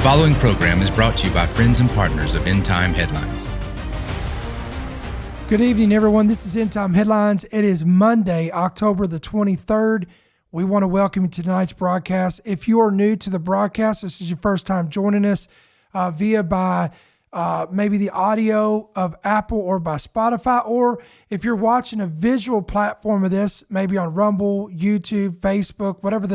following program is brought to you by friends and partners of End Time Headlines. Good evening, everyone. This is End Time Headlines. It is Monday, October the 23rd. We want to welcome you to tonight's broadcast. If you are new to the broadcast, this is your first time joining us by maybe the audio of Apple or by Spotify, or if you're watching a visual platform of this, maybe on Rumble, YouTube, Facebook, whatever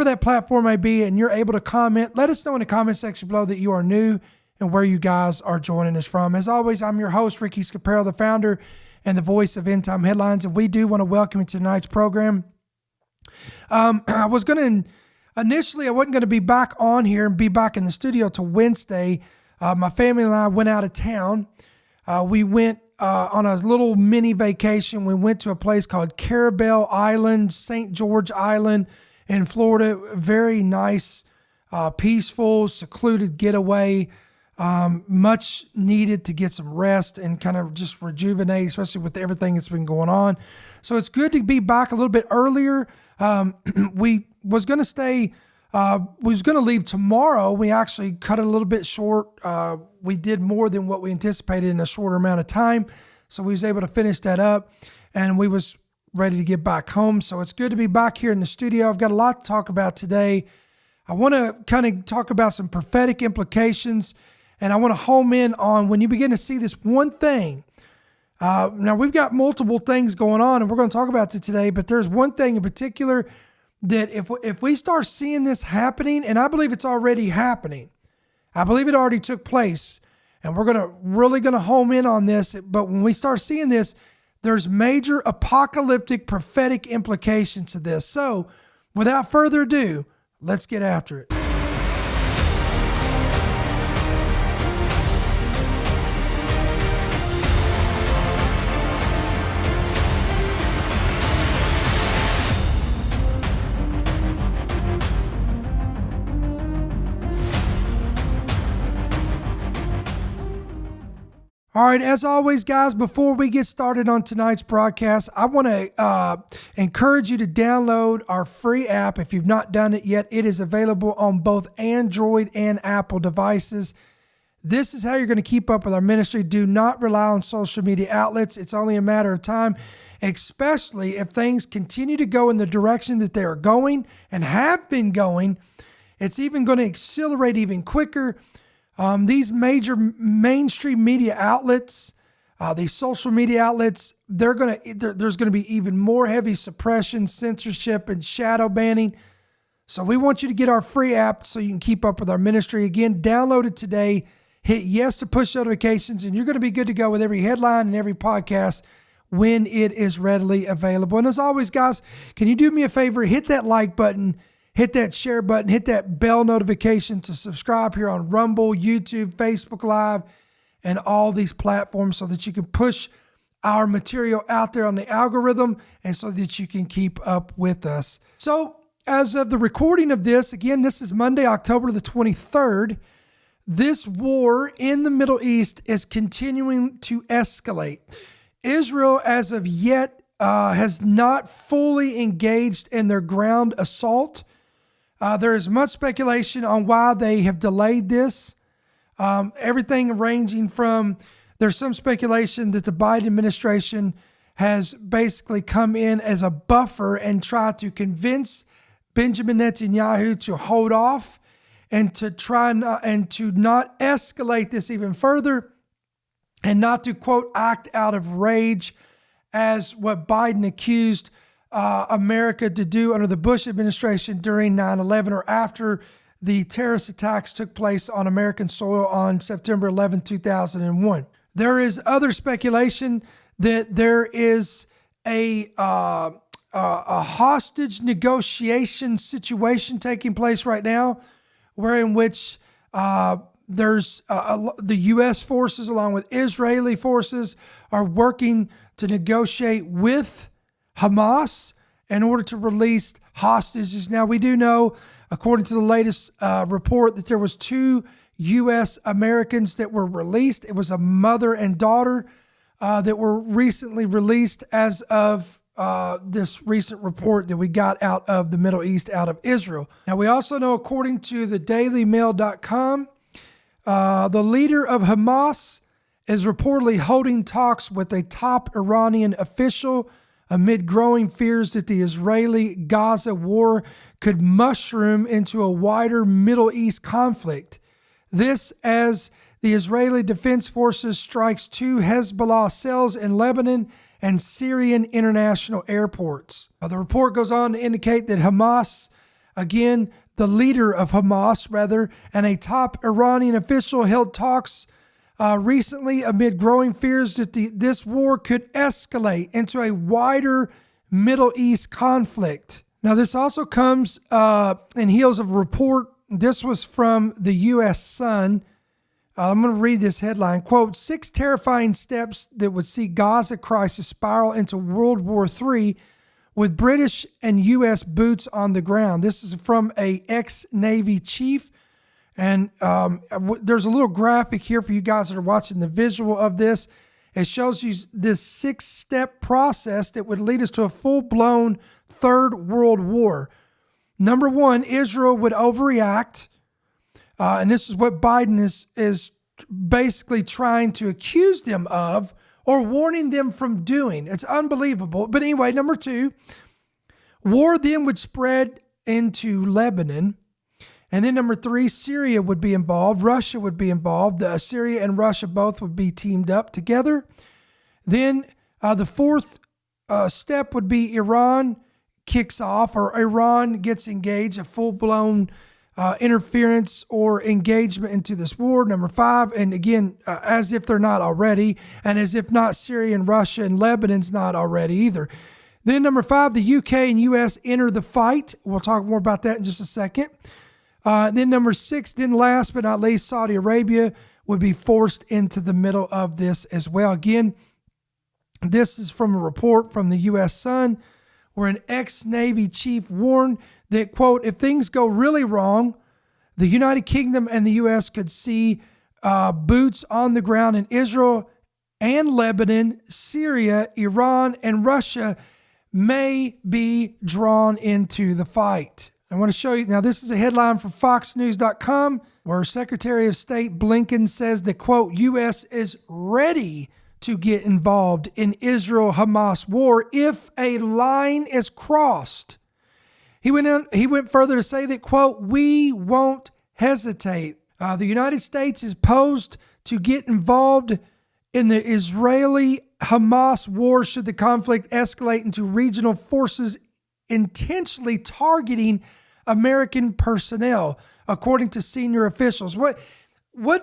that platform may be, and you're able to comment, let us know in the comment section below that you are new and where you guys are joining us from. As always, I'm your host, Ricky Scaparo, the founder and the voice of End Time Headlines, and we do want to welcome you to tonight's program. I wasn't going to be back on here and be back in the studio till Wednesday. My family and I went out of town. We went on a little mini vacation. We went to a place called Caribel Island, St. George Island in Florida. Very nice, peaceful, secluded getaway. Much needed to get some rest and kind of just rejuvenate, especially with everything that's been going on. So it's good to be back a little bit earlier. We was going to leave tomorrow. We actually cut it a little bit short. We did more than what we anticipated in a shorter amount of time. So we was able to finish that up, and we was ready to get back home. So it's good to be back here in the studio. I've got a lot to talk about today. I want to kind of talk about some prophetic implications, and I want to home in on when you begin to see this one thing. Now, we've got multiple things going on, and we're going to talk about it today, but there's one thing in particular that if we start seeing this happening, and I believe it's already happening, I believe it already took place, and we're really going to home in on this, but when we start seeing this, there's major apocalyptic prophetic implications to this. So, without further ado, let's get after it. All right, as always, guys, before we get started on tonight's broadcast, I want to encourage you to download our free app. If you've not done it yet, it is available on both Android and Apple devices. This is how you're going to keep up with our ministry. Do not rely on social media outlets. It's only a matter of time, especially if things continue to go in the direction that they are going and have been going. It's even going to accelerate even quicker. These major mainstream media outlets, these social media outlets, there's going to be even more heavy suppression, censorship, and shadow banning. So we want you to get our free app so you can keep up with our ministry. Again, download it today, hit yes to push notifications, and you're going to be good to go with every headline and every podcast when it is readily available. And as always, guys, can you do me a favor? Hit that like button. Hit that share button, hit that bell notification to subscribe here on Rumble, YouTube, Facebook Live, and all these platforms so that you can push our material out there on the algorithm and so that you can keep up with us. So as of the recording of this, again, this is Monday, October the 23rd, this war in the Middle East is continuing to escalate. Israel, as of yet, has not fully engaged in their ground assault. There is much speculation on why they have delayed this. Everything ranging from, there's some speculation that the Biden administration has basically come in as a buffer and tried to convince Benjamin Netanyahu to hold off and to try and to not escalate this even further and not to, quote, act out of rage as what Biden accused America to do under the Bush administration during 9/11 or after the terrorist attacks took place on American soil on September 11, 2001. There is other speculation that there is a hostage negotiation situation taking place right now, in which there's the U.S. forces along with Israeli forces are working to negotiate with Hamas in order to release hostages. Now, we do know, according to the latest report, that there was 2 U.S. Americans that were released. It was a mother and daughter that were recently released as of this recent report that we got out of the Middle East, out of Israel. Now, we also know, according to the dailymail.com, the leader of Hamas is reportedly holding talks with a top Iranian official amid growing fears that the Israeli-Gaza war could mushroom into a wider Middle East conflict. This as the Israeli Defense Forces strikes 2 Hezbollah cells in Lebanon and Syrian international airports. The report goes on to indicate that Hamas, again, the leader of Hamas, and a top Iranian official held talks recently amid growing fears that this war could escalate into a wider Middle East conflict. Now, this also comes in heels of a report. This was from the U.S. Sun. I'm going to read this headline. Quote, 6 terrifying steps that would see Gaza crisis spiral into World War III with British and U.S. boots on the ground. This is from a ex-Navy chief. And there's a little graphic here for you guys that are watching the visual of this. It shows you this 6-step process that would lead us to a full-blown Third World War. Number 1, Israel would overreact. And this is what Biden is basically trying to accuse them of or warning them from doing. It's unbelievable. But anyway, number 2, war then would spread into Lebanon. And then number 3, Syria would be involved. Russia would be involved. Syria and Russia both would be teamed up together. Then the 4th step would be Iran kicks off, or Iran gets engaged, a full-blown interference or engagement into this war. Number 5, and again, as if they're not already, and as if not Syria and Russia and Lebanon's not already either. Then number 5, the UK and US enter the fight. We'll talk more about that in just a second. Then number 6, then last but not least, Saudi Arabia would be forced into the middle of this as well. Again, this is from a report from the U.S. Sun, where an ex-Navy chief warned that, quote, if things go really wrong, the United Kingdom and the U.S. could see boots on the ground in Israel and Lebanon, Syria, Iran, and Russia may be drawn into the fight. I want to show you, now this is a headline from FoxNews.com, where Secretary of State Blinken says that, quote, U.S. is ready to get involved in Israel-Hamas war if a line is crossed. He went further to say that, quote, we won't hesitate. The United States is posed to get involved in the Israeli-Hamas war should the conflict escalate into regional forces intentionally targeting American personnel, according to senior officials. What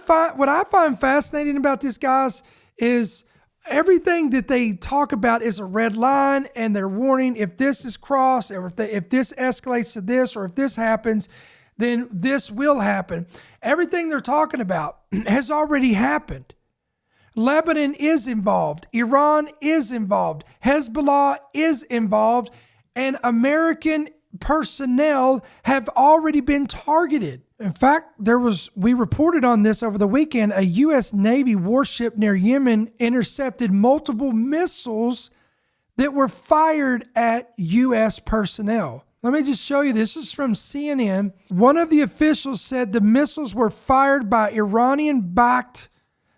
I find fascinating about this, guys, is everything that they talk about is a red line, and they're warning if this is crossed, or if this escalates to this, or if this happens, then this will happen. Everything they're talking about has already happened. Lebanon is involved. Iran is involved. Hezbollah is involved. And American personnel have already been targeted. In fact, we reported on this over the weekend. A U.S. Navy warship near Yemen intercepted multiple missiles that were fired at U.S. personnel. Let me just show you. This is from CNN. One of the officials said the missiles were fired by Iranian-backed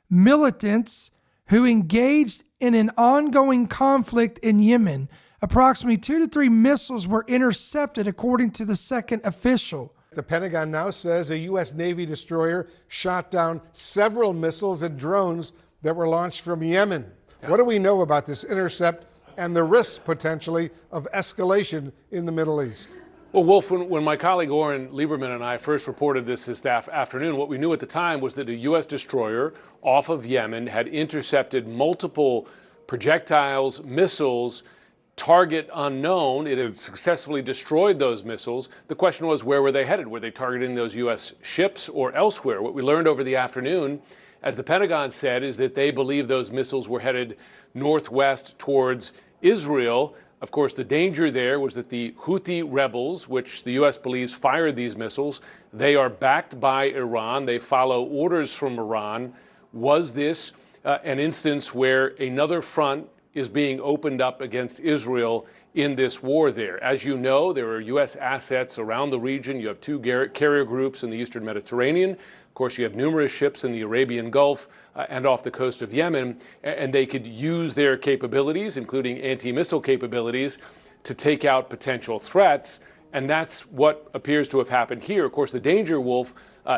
militants who engaged in an ongoing conflict in Yemen. Approximately 2 to 3 missiles were intercepted, according to the second official. The Pentagon now says a U.S. Navy destroyer shot down several missiles and drones that were launched from Yemen. What do we know about this intercept and the risk, potentially, of escalation in the Middle East? Well, Wolf, when my colleague Oren Lieberman and I first reported this afternoon, what we knew at the time was that a U.S. destroyer off of Yemen had intercepted multiple projectiles, missiles, target unknown. It had successfully destroyed those missiles. The question was, where were they headed? Were they targeting those U.S. ships or elsewhere? What we learned over the afternoon, as the Pentagon said, is that they believe those missiles were headed northwest towards Israel. Of course, the danger there was that the Houthi rebels, which the U.S. believes fired these missiles, they are backed by Iran. They follow orders from Iran. Was this an instance where another front is being opened up against Israel in this war there. As you know, there are U.S. assets around the region. You have two carrier groups in the Eastern Mediterranean. Of course, you have numerous ships in the Arabian Gulf and off the coast of Yemen, and they could use their capabilities, including anti-missile capabilities, to take out potential threats. And that's what appears to have happened here. Of course, the danger, Wolf,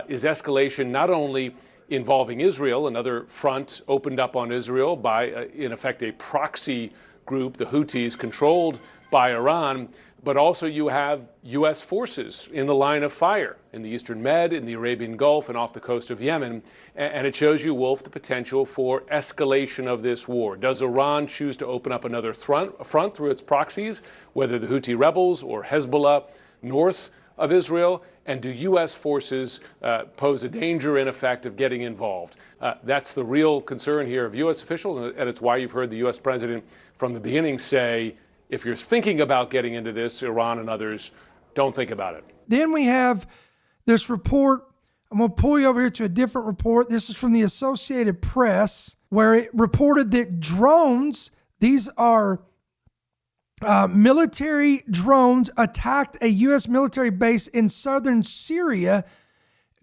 is escalation not only involving Israel, another front opened up on Israel by, in effect, a proxy group, the Houthis, controlled by Iran, but also you have U.S. forces in the line of fire in the Eastern Med, in the Arabian Gulf, and off the coast of Yemen. And it shows you, Wolf, the potential for escalation of this war. Does Iran choose to open up another front through its proxies, whether the Houthi rebels or Hezbollah north of Israel? And do U.S. forces pose a danger, in effect, of getting involved? That's the real concern here of U.S. officials, and it's why you've heard the U.S. president from the beginning say, if you're thinking about getting into this, Iran and others, don't think about it. Then we have this report. I'm going to pull you over here to a different report. This is from the Associated Press, where it reported that drones, these are military drones, attacked a U.S. military base in southern Syria,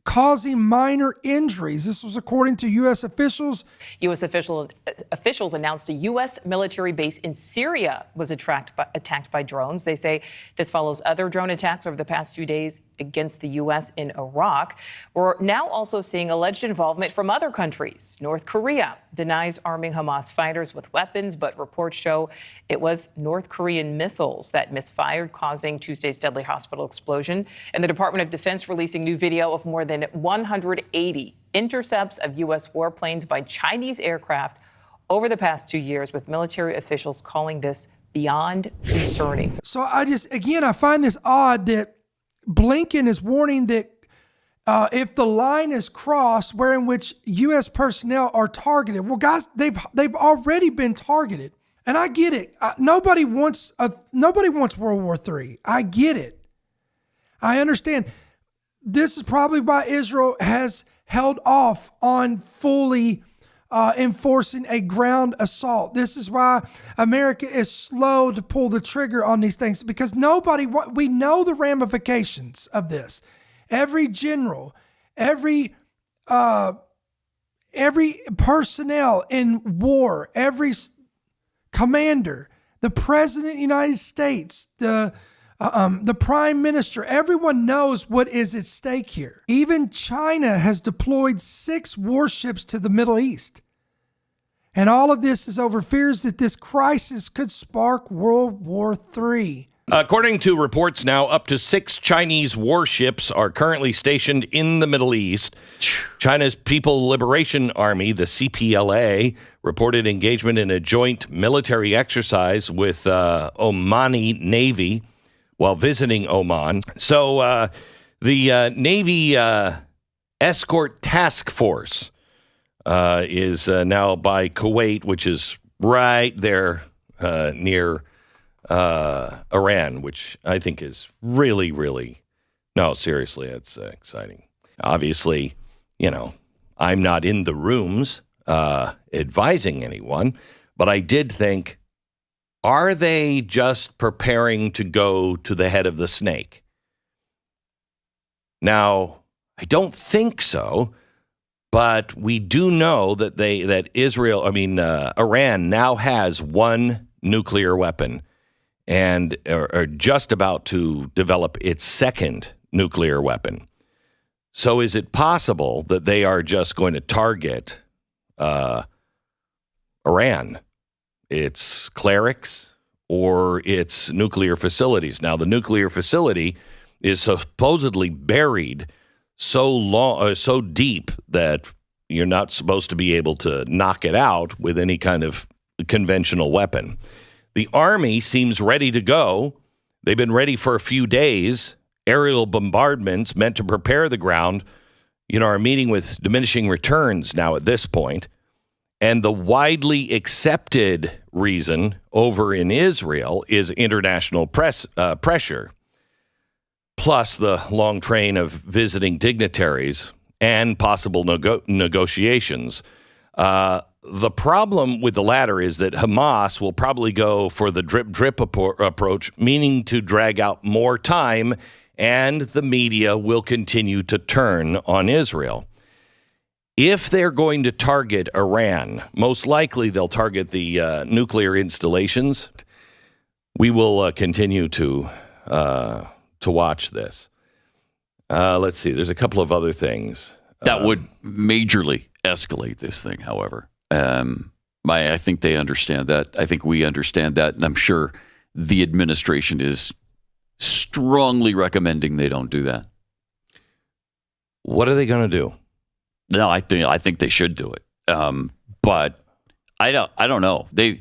causing minor injuries. This was according to U.S. officials. U.S. officials announced a U.S. military base in Syria was attacked by drones. They say this follows other drone attacks over the past few days against the U.S. in Iraq. We're now also seeing alleged involvement from other countries. North Korea denies arming Hamas fighters with weapons, but reports show it was North Korean missiles that misfired, causing Tuesday's deadly hospital explosion. And the Department of Defense releasing new video of more than 180 intercepts of U.S. warplanes by Chinese aircraft over the past 2 years, with military officials calling this beyond concerning. So I find this odd that Blinken is warning that if the line is crossed wherein which U.S. personnel are targeted, well, guys, they've already been targeted, and I get it. Nobody wants World War III. I get it. I understand. This is probably why Israel has held off on fully enforcing a ground assault. This is why America is slow to pull the trigger on these things, because we know the ramifications of this. Every general, every personnel in war, every commander, the president of the United States, the prime minister, everyone knows what is at stake here. Even China has deployed 6 warships to the Middle East. And all of this is over fears that this crisis could spark World War III. According to reports now, up to 6 Chinese warships are currently stationed in the Middle East. China's People Liberation Army, the CPLA, reported engagement in a joint military exercise with Omani Navy while visiting Oman. So the Navy Escort Task Force is now by Kuwait, which is right there near Iran, which I think is really, really, no, seriously, it's exciting. Obviously, I'm not in the rooms advising anyone, but I did think, are they just preparing to go to the head of the snake? Now, I don't think so, but we do know that Iran now has 1 nuclear weapon and are just about to develop its 2nd nuclear weapon. So is it possible that they are just going to target Iran, its clerics, or its nuclear facilities? Now, the nuclear facility is supposedly buried so deep that you're not supposed to be able to knock it out with any kind of conventional weapon. The Army seems ready to go. They've been ready for a few days. Aerial bombardments meant to prepare the ground, are meeting with diminishing returns now at this point. And the widely accepted reason over in Israel is international pressure, plus the long train of visiting dignitaries and possible negotiations. the problem with the latter is that Hamas will probably go for the drip approach, meaning to drag out more time, and the media will continue to turn on Israel. If they're going to target Iran, most likely they'll target the nuclear installations. We will continue to watch this. Let's see. There's a couple of other things that would majorly escalate this thing. However, I think they understand that. I think we understand that, and I'm sure the administration is strongly recommending they don't do that. What are they going to do? No, I think they should do it. But I don't know. They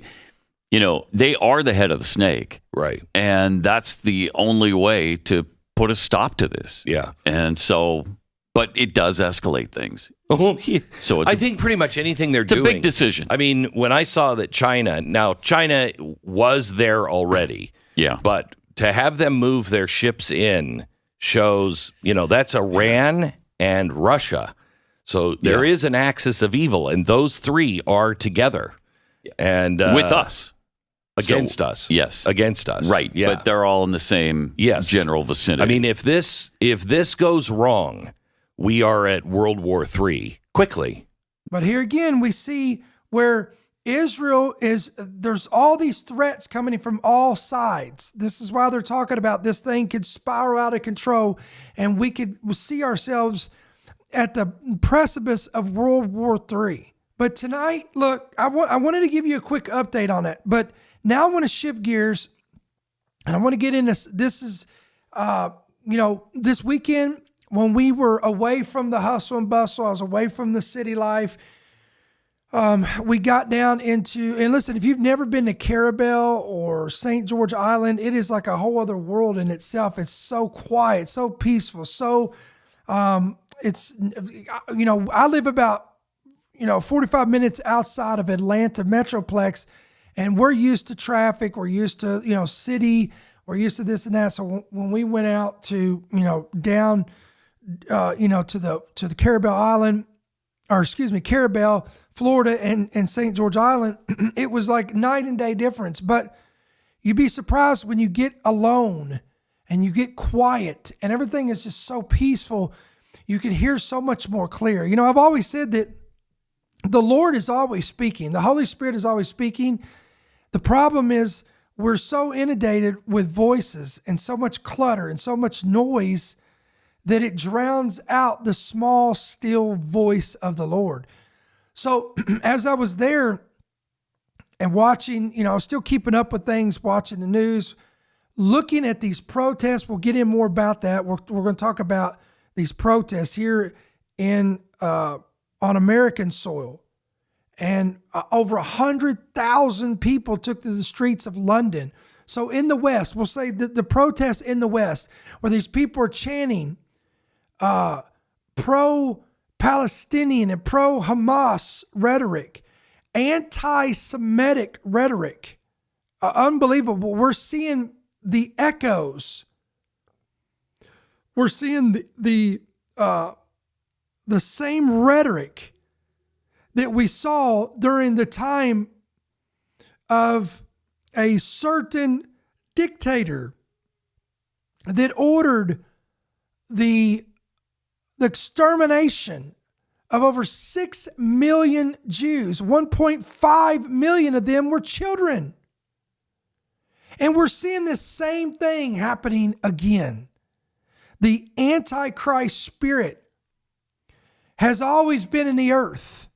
are the head of the snake, right? And that's the only way to put a stop to this. Yeah. And so, but it does escalate things. So I think pretty much anything they're doing. It's a big decision. I mean, when I saw that China was there already. Yeah. But to have them move their ships in shows, that's Iran and Russia. So there is an axis of evil, and those three are together. And with us. Against us. Yes. Against us. Right. Yeah. But they're all in the same general vicinity. I mean, if this goes wrong, we are at World War III quickly. But here again, we see where Israel there's all these threats coming in from all sides. This is why they're talking about this thing could spiral out of control, and we could see ourselves at the precipice of World War III. But tonight, look, I wanted to give you a quick update on it, but now I want to shift gears, and I want to get into this is, this weekend when we were away from the hustle and bustle, I was away from the city life. We got down into, and listen, if you've never been to Caribel or St. George Island, it is like a whole other world in itself. It's so quiet, so peaceful, so, I live about, 45 minutes outside of Atlanta Metroplex, and we're used to traffic. We're used to, city. We're used to this and that. So when we went out to, down, to the Caribel Island, Caribel, Florida and St. George Island, it was like night and day difference. But you'd be surprised when you get alone and you get quiet and everything is just so peaceful. You can hear so much more clear. I've always said that the Lord is always speaking. The Holy Spirit is always speaking. The problem is we're so inundated with voices and so much clutter and so much noise that it drowns out the small, still voice of the Lord. So as I was there and watching, I was still keeping up with things, watching the news, looking at these protests. We'll get in more about that. We're going to talk about these protests here on American soil. And over 100,000 people took to the streets of London. So in the West, we'll say that the protests in the West, where these people are chanting pro-Palestinian and pro-Hamas rhetoric, anti-Semitic rhetoric, unbelievable. We're seeing the echoes. We're seeing the same rhetoric that we saw during the time of a certain dictator that ordered the extermination of over 6 million Jews. 1.5 million of them were children. And we're seeing this same thing happening again. The Antichrist spirit has always been in the earth,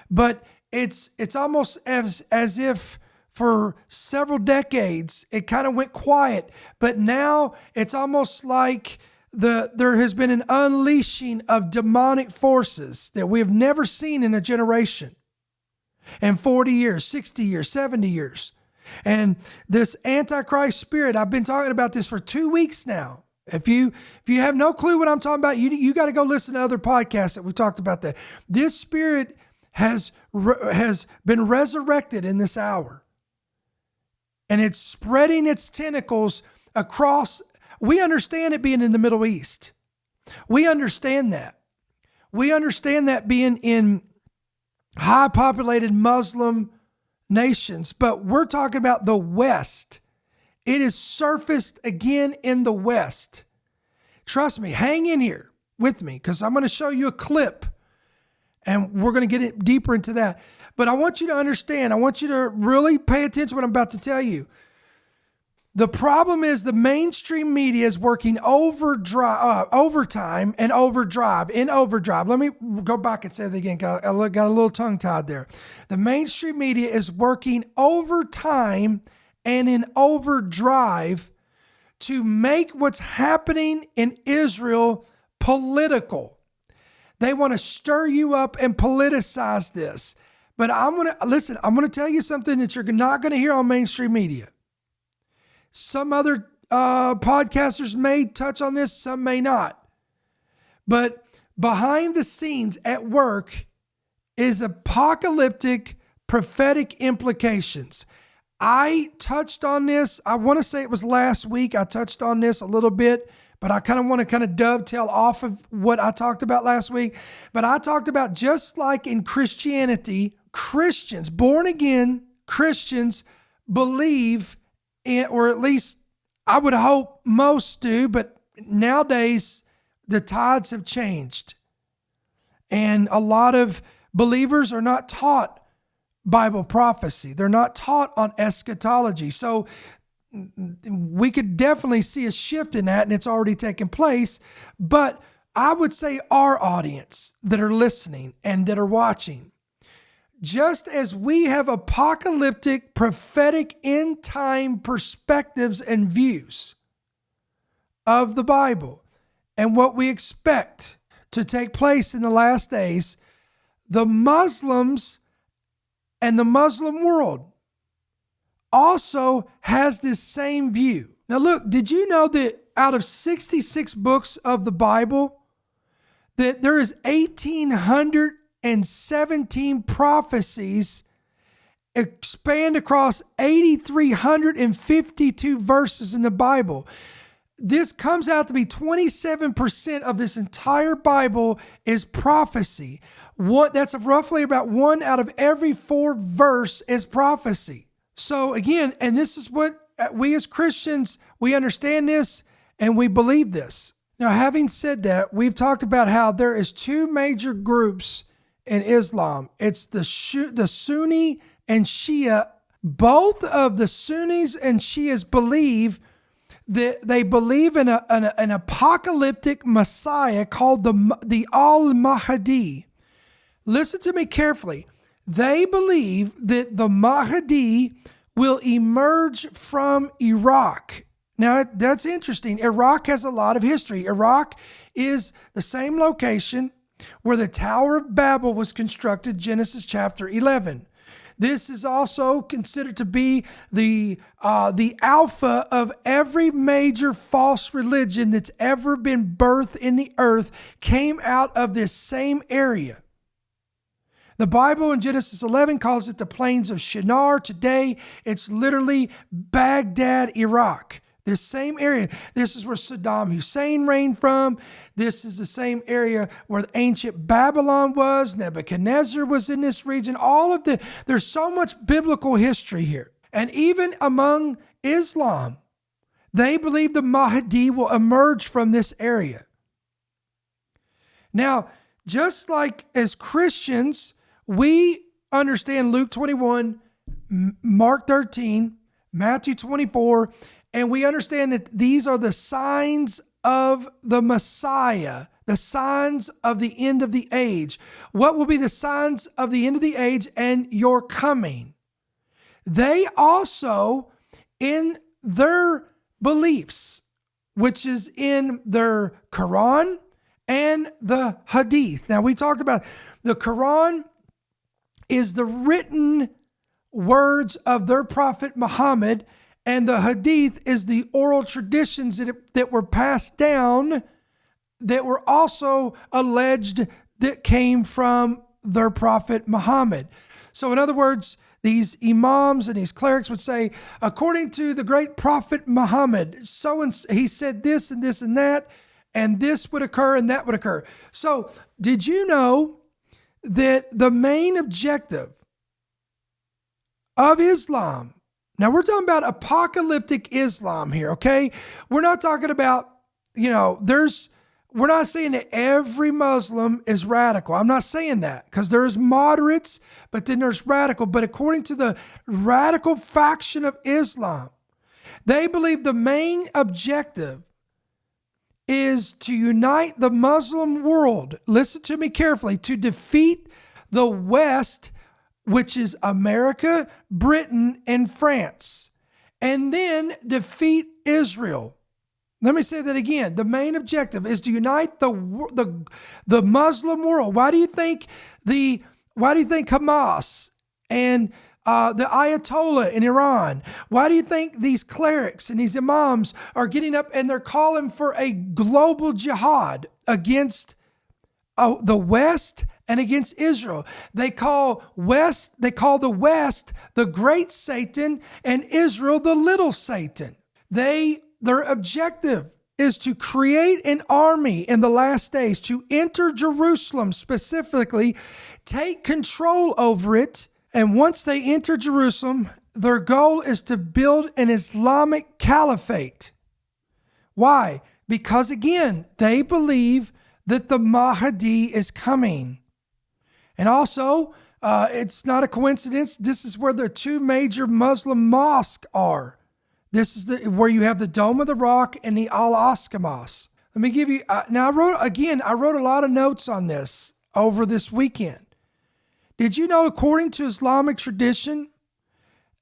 but it's almost as if for several decades it kind of went quiet, but now it's almost like there has been an unleashing of demonic forces that we have never seen in a generation, in 40 years, 60 years, 70 years. And this Antichrist spirit, I've been talking about this for 2 weeks now. If you have no clue what I'm talking about, you got to go listen to other podcasts that we've talked about that. This spirit has been resurrected in this hour. And it's spreading its tentacles across. We understand it being in the Middle East. We understand that. We understand that being in high populated Muslim nations, but we're talking about the West. It is surfaced again in the West. Trust me, hang in here with me because I'm going to show you a clip and we're going to get it deeper into that. But I want you to understand, I want you to really pay attention to what I'm about to tell you. The problem is the mainstream media is working overtime and overdrive. Let me go back and say that again. I got a little tongue tied there. The mainstream media is working overtime and in overdrive to make what's happening in Israel political. They want to stir you up and politicize this. But I'm going to tell you something that you're not going to hear on mainstream media. Some other podcasters may touch on this, some may not. But behind the scenes at work is apocalyptic prophetic implications. I touched on this. I want to say it was last week. I touched on this a little bit, but I want to dovetail off of what I talked about last week. But I talked about just like in Christianity, Christians, born again Christians, believe in, or at least I would hope most do, but nowadays the tides have changed. And a lot of believers are not taught Bible prophecy. They're not taught on eschatology. So we could definitely see a shift in that, and it's already taken place. But I would say our audience that are listening and that are watching, just as we have apocalyptic, prophetic, end-time perspectives and views of the Bible and what we expect to take place in the last days, the Muslims and the Muslim world also has this same view. Now look, did you know that out of 66 books of the Bible, that there is 1,817 prophecies expand across 8,352 verses in the Bible? This comes out to be 27% of this entire Bible is prophecy. That's roughly about 1 out of every 4 verse is prophecy. So again, and this is what we as Christians, we understand this and we believe this. Now, having said that, we've talked about how there is 2 major groups in Islam. It's the Sunni and Shia. Both of the Sunnis and Shias believe that they believe in an apocalyptic Messiah called the Al-Mahdi. Listen to me carefully. They believe that the Mahdi will emerge from Iraq. Now, that's interesting. Iraq has a lot of history. Iraq is the same location where the Tower of Babel was constructed, Genesis chapter 11. This is also considered to be the alpha of every major false religion that's ever been birthed in the earth, came out of this same area. The Bible in Genesis 11 calls it the plains of Shinar. Today, it's literally Baghdad, Iraq. This same area. This is where Saddam Hussein reigned from. This is the same area where ancient Babylon was. Nebuchadnezzar was in this region. There's so much biblical history here. And even among Islam, they believe the Mahdi will emerge from this area. Now, just like as Christians, we understand Luke 21, Mark 13, Matthew 24, and we understand that these are the signs of the Messiah, the signs of the end of the age. What will be the signs of the end of the age and your coming? They also, in their beliefs, which is in their Quran and the Hadith. Now, we talked about the Quran is the written words of their prophet Muhammad, and the Hadith is the oral traditions that were passed down that were also alleged that came from their prophet Muhammad. So in other words, these imams and these clerics would say, according to the great prophet Muhammad, so and he said this and this and that, and this would occur and that would occur. So did you know that the main objective of Islam, now we're talking about apocalyptic Islam here, okay? We're not talking about, we're not saying that every Muslim is radical. I'm not saying that, because there's moderates, but then there's radical. But according to the radical faction of Islam, they believe the main objective is to unite the Muslim world. Listen to me carefully. To defeat the West, which is America, Britain, and France, and then defeat Israel. Let me say that again. The main objective is to unite the Muslim world. Why do you think Hamas and the Ayatollah in Iran, why do you think these clerics and these imams are getting up and they're calling for a global jihad against the West and against Israel? They call the West the great Satan and Israel the little Satan. Their objective is to create an army in the last days to enter Jerusalem specifically, take control over it, and once they enter Jerusalem, their goal is to build an Islamic caliphate. Why? Because again, they believe that the Mahdi is coming. And also, it's not a coincidence, this is where the two major Muslim mosques are. This is where you have the Dome of the Rock and the Al-Aqsa Mosque. Let me give you, now I wrote a lot of notes on this over this weekend. Did you know, according to Islamic tradition,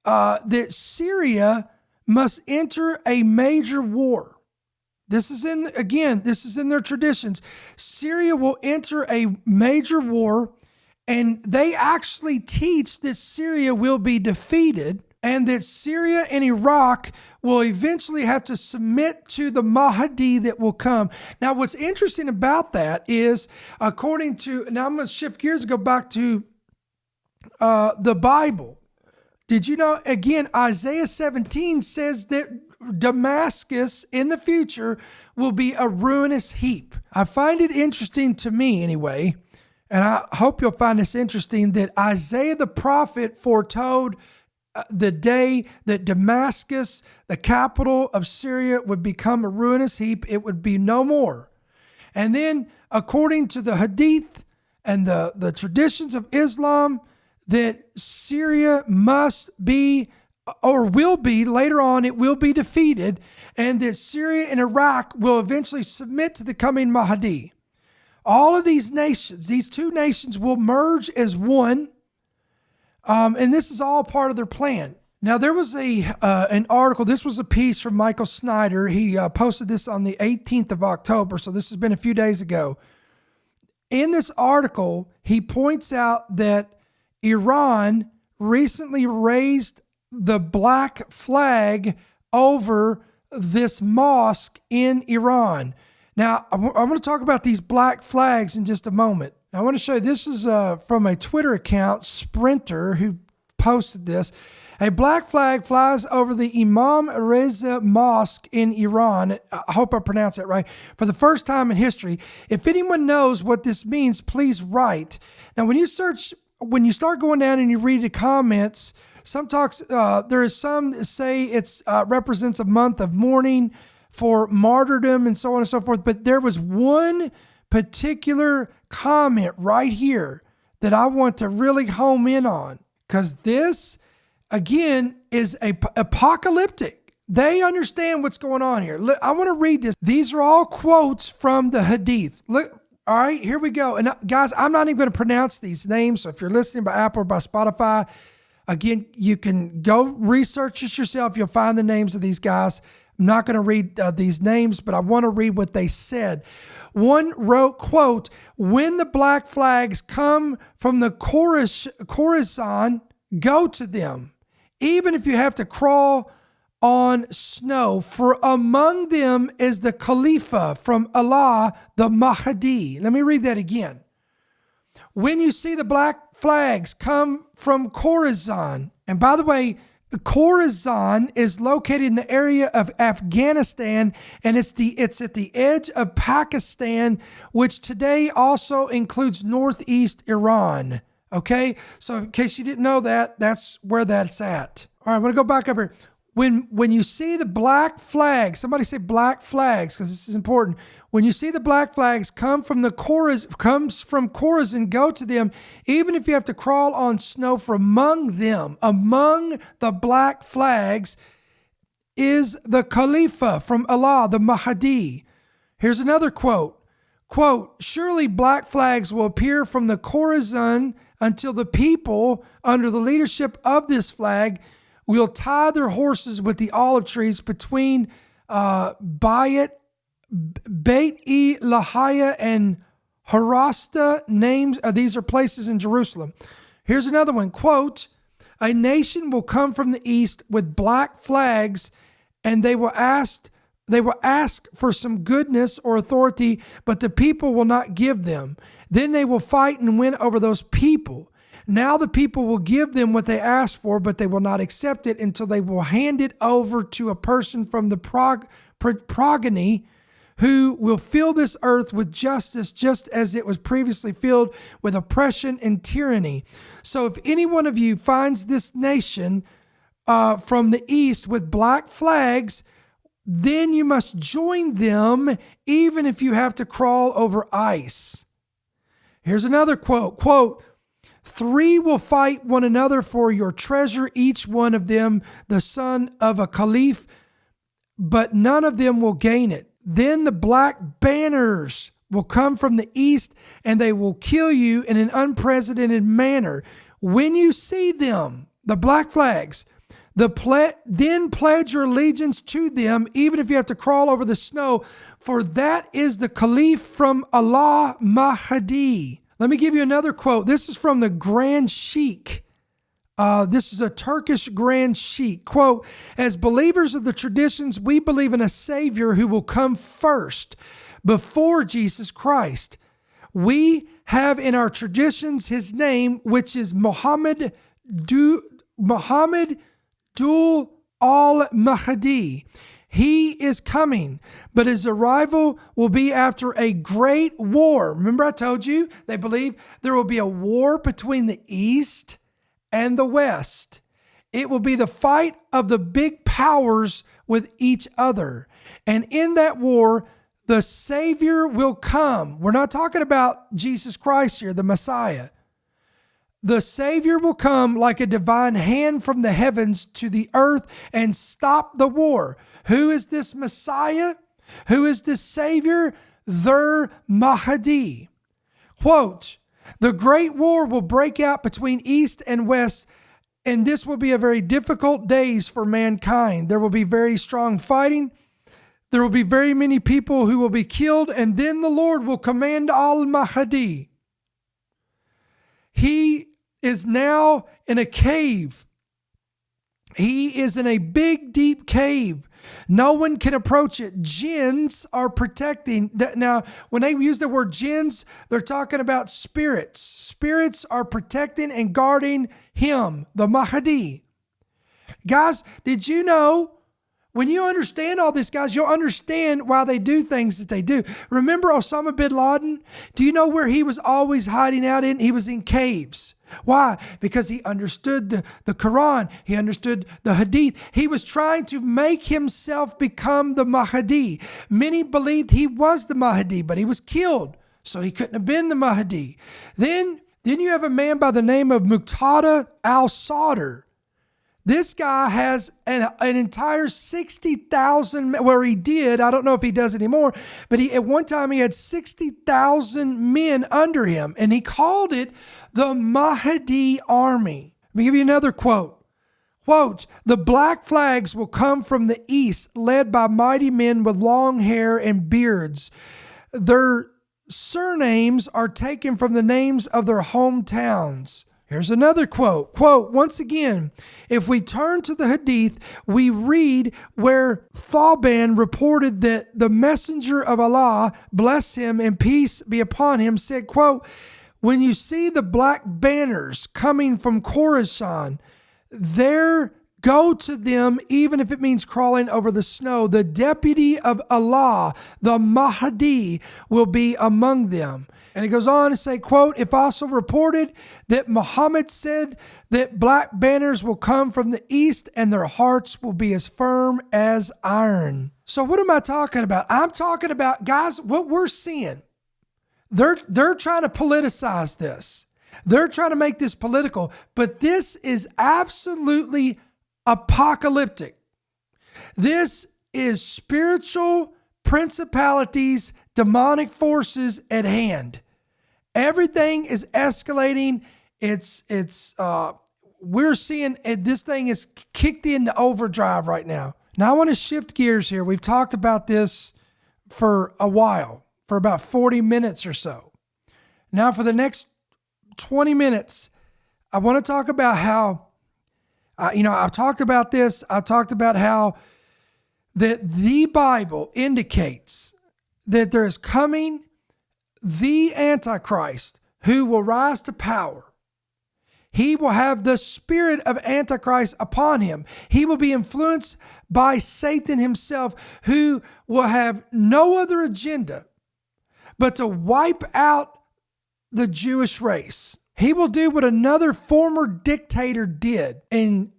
that Syria must enter a major war? This is in their traditions. Syria will enter a major war, and they actually teach that Syria will be defeated and that Syria and Iraq will eventually have to submit to the Mahdi that will come. Now, what's interesting about that is, now I'm going to shift gears and go back to the Bible. Did you know, again, Isaiah 17 says that Damascus in the future will be a ruinous heap. I find it interesting, to me anyway, and I hope you'll find this interesting, that Isaiah the prophet foretold the day that Damascus, the capital of Syria, would become a ruinous heap. It would be no more. And then, according to the Hadith and the traditions of Islam, that Syria must be, or will be, later on, it will be defeated, and that Syria and Iraq will eventually submit to the coming Mahdi. All of these nations, these two nations, will merge as one, and this is all part of their plan. Now, there was an article, this was a piece from Michael Snyder. He posted this on the 18th of October, so this has been a few days ago. In this article, he points out that Iran recently raised the black flag over this mosque in Iran. Now, I'm going to talk about these black flags in just a moment. I want to show you, this is from a Twitter account, Sprinter, who posted this. A black flag flies over the Imam Reza Mosque in Iran. I hope I pronounced that right. For the first time in history. If anyone knows what this means, please write. Now, when you start going down and you read the comments, there is some that say it represents a month of mourning for martyrdom and so on and so forth. But there was one particular comment right here that I want to really home in on, because this, again, is apocalyptic. They understand what's going on here. Look, I want to read this. These are all quotes from the Hadith. Look, all right, here we go. And guys, I'm not even going to pronounce these names. So if you're listening by Apple or by Spotify, again, you can go research it yourself. You'll find the names of these guys. I'm not going to read these names, but I want to read what they said. One wrote, quote, "When the black flags come from the Khorasan, go to them, even if you have to crawl on snow, for among them is the Khalifa from Allah, the Mahdi." Let me read that again. When you see the black flags come from Khorasan, and by the way, Khorasan is located in the area of Afghanistan, and it's at the edge of Pakistan, which today also includes northeast Iran. Okay, so in case you didn't know that, that's where that's at. All right, I'm going to go back up here. When you see the black flags, somebody say black flags because this is important. When you see the black flags comes from Khorasan, go to them, even if you have to crawl on snow from among them. Among the black flags is the Khalifa from Allah, the Mahdi. Here's another quote. Quote, surely black flags will appear from the Khorasan until the people under the leadership of this flag will tie their horses with the olive trees between Beit-e Lahia and Harasta. Names, these are places in Jerusalem. Here's another one. Quote, a nation will come from the east with black flags, and they will ask for some goodness or authority, but the people will not give them. Then they will fight and win over those people. Now the people will give them what they ask for, but they will not accept it until they will hand it over to a person from the progeny who will fill this earth with justice, just as it was previously filled with oppression and tyranny. So if any one of you finds this nation from the east with black flags, then you must join them, even if you have to crawl over ice. Here's another quote. Quote, 3 will fight one another for your treasure, each one of them the son of a caliph, but none of them will gain it. Then the black banners will come from the east, and they will kill you in an unprecedented manner. When you see them, the black flags, then pledge your allegiance to them, even if you have to crawl over the snow, for that is the caliph from Allah, Mahdi. Let me give you another quote. This is from the Grand Sheikh. This is a Turkish Grand Sheikh. Quote, as believers of the traditions, we believe in a Savior who will come first, before Jesus Christ. We have in our traditions his name, which is Muhammad Dul al-Mahdi. He is coming, but his arrival will be after a great war. Remember I told you they believe there will be a war between the East and the West. It will be the fight of the big powers with each other. And in that war, the Savior will come. We're not talking about Jesus Christ here, the Messiah. The Savior will come like a divine hand from the heavens to the earth and stop the war. Who is this Messiah? Who is this Savior? The Mahdi. Quote, the great war will break out between East and West, and this will be a very difficult days for mankind. There will be very strong fighting. There will be very many people who will be killed, and then the Lord will command al-Mahdi. He is now in a cave. He is in a big, deep cave. No one can approach it. Jinns are protecting. Now, when they use the word jinns, they're talking about spirits. Spirits are protecting and guarding him, the Mahdi. Guys, did you know? When you understand all this, guys, you'll understand why they do things that they do. Remember Osama bin Laden? Do you know where he was always hiding out in? He was in caves. Why? Because he understood the Quran. He understood the Hadith. He was trying to make himself become the Mahdi. Many believed he was the Mahdi, but he was killed, so he couldn't have been the Mahdi. Then you have a man by the name of Muqtada al-Sadr. This guy has an entire 60,000, where he did, I don't know if he does anymore, but at one time he had 60,000 men under him, and he called it the Mahdi army. Let me give you another quote. Quote, the black flags will come from the east, led by mighty men with long hair and beards. Their surnames are taken from the names of their hometowns. Here's another quote. Quote, once again, if we turn to the Hadith, we read where Thawban reported that the messenger of Allah, bless him and peace be upon him, said, quote, when you see the black banners coming from Khorasan, their go to them, even if it means crawling over the snow. The deputy of Allah, the Mahdi, will be among them. And it goes on to say, quote, if also reported that Muhammad said that black banners will come from the east and their hearts will be as firm as iron. So what am I talking about? I'm talking about, guys, what we're seeing. They're trying to politicize this. They're trying to make this political, but this is absolutely apocalyptic. This is spiritual principalities, demonic forces at hand. Everything is escalating. We're seeing this thing is kicked into overdrive right now. Now I want to shift gears here. We've talked about this for a while, for about 40 minutes or so. Now for the next 20 minutes, I want to talk about how, I've talked about this. I talked about how that the Bible indicates that there is coming the Antichrist who will rise to power. He will have the spirit of Antichrist upon him. He will be influenced by Satan himself, who will have no other agenda but to wipe out the Jewish race. He will do what another former dictator did, and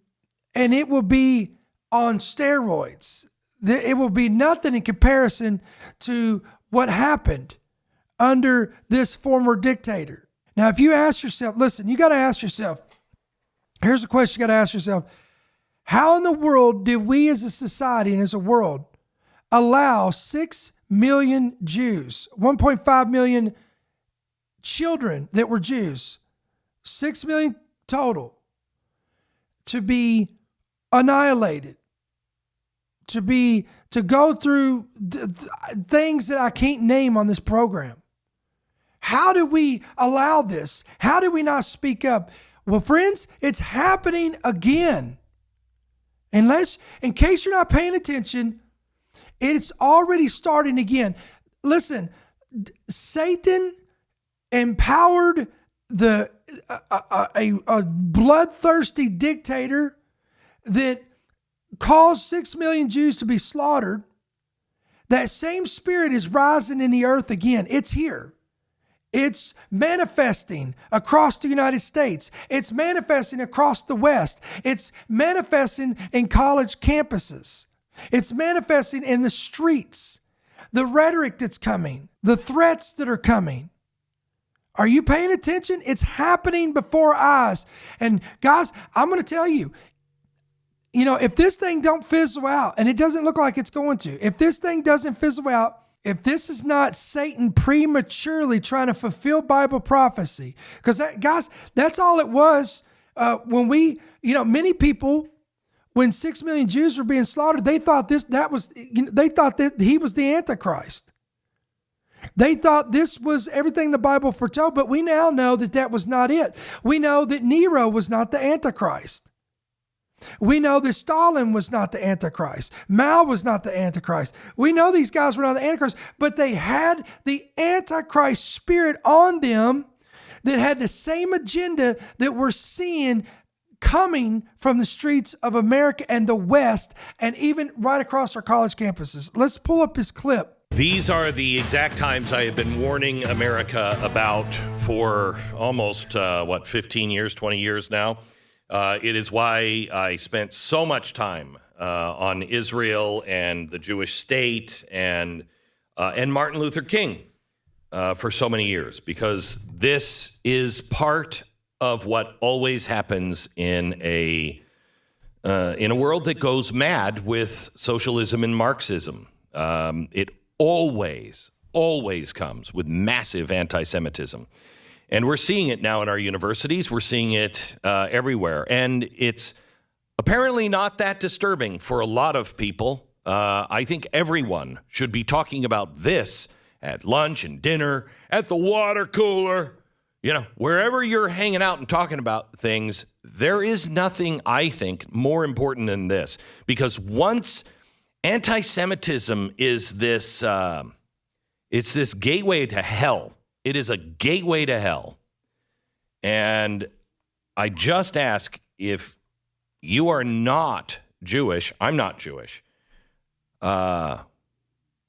it will be on steroids. It will be nothing in comparison to what happened under this former dictator. Now, if you ask yourself, listen, you got to ask yourself, here's a question you got to ask yourself. How in the world did we as a society and as a world allow 6 million Jews, 1.5 million children that were Jews, 6 million total, to be annihilated, to go through things that I can't name on this program? How do we allow this? How do we not speak up? Well, friends, it's happening again. In case you're not paying attention, it's already starting again. Listen, Satan empowered a bloodthirsty dictator that caused 6 million Jews to be slaughtered. That same spirit is rising in the earth again. It's here. It's manifesting across the United States. It's manifesting across the West. It's manifesting in college campuses. It's manifesting in the streets. The rhetoric that's coming, the threats that are coming. Are you paying attention? It's happening before our eyes. And guys, I'm going to tell you, if this thing don't fizzle out, and it doesn't look like it's going to, if this thing doesn't fizzle out, if this is not Satan prematurely trying to fulfill Bible prophecy, because guys, that's all it was when many people, when 6 million Jews were being slaughtered, they thought that he was the Antichrist. They thought this was everything the Bible foretold, but we now know that was not it. We know that Nero was not the Antichrist. We know that Stalin was not the Antichrist. Mao was not the Antichrist. We know these guys were not the Antichrist, but they had the Antichrist spirit on them that had the same agenda that we're seeing coming from the streets of America and the West, and even right across our college campuses. Let's pull up this clip. These are the exact times I have been warning America about for almost, 15 years, 20 years now. It is why I spent so much time on Israel and the Jewish state and Martin Luther King for so many years, because this is part of what always happens in a world that goes mad with socialism and Marxism. It always comes with massive anti-Semitism. And we're seeing it now in our universities. We're seeing it everywhere. And it's apparently not that disturbing for a lot of people. I think everyone should be talking about this at lunch and dinner, at the water cooler, wherever you're hanging out and talking about things. There is nothing, I think, more important than this. Because once anti-Semitism is this, it's this gateway to hell. It is a gateway to hell. And I just ask if you are not Jewish. I'm not Jewish. I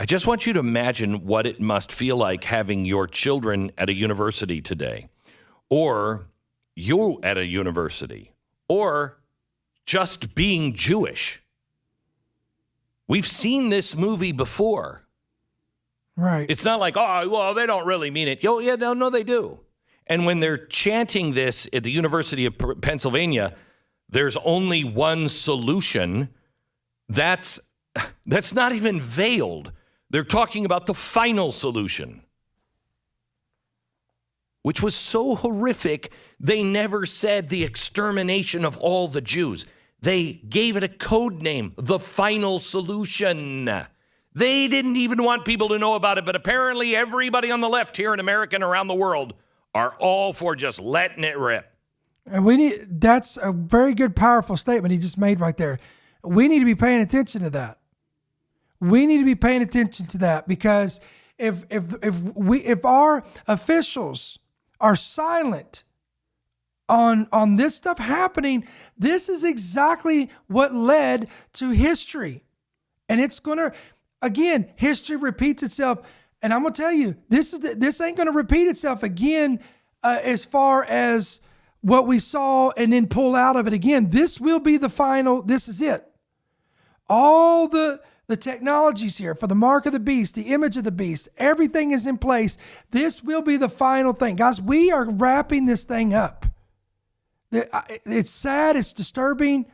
just want you to imagine what it must feel like having your children at a university today, or you at a university, or just being Jewish. We've seen this movie before. Right. It's not like, oh, well, they don't really mean it. Oh, yeah, no, they do. And when they're chanting this at the University of Pennsylvania, there's only one solution. That's not even veiled. They're talking about the final solution, which was so horrific, they never said the extermination of all the Jews. They gave it a code name, the final solution. They didn't even want people to know about it, but apparently everybody on the left here in America and around the world are all for just letting it rip. And that's a very good, powerful statement he just made right there. We need to be paying attention to that. We need to be paying attention to that, because if our officials are silent on this stuff happening, this is exactly what led to history. And it's going to, again, history repeats itself. And I'm going to tell you, this ain't going to repeat itself again as far as what we saw and then pull out of it again. This will be the final. This is it. All the technologies here for the mark of the beast, the image of the beast, everything is in place. This will be the final thing. Guys, we are wrapping this thing up. It's sad, it's disturbing,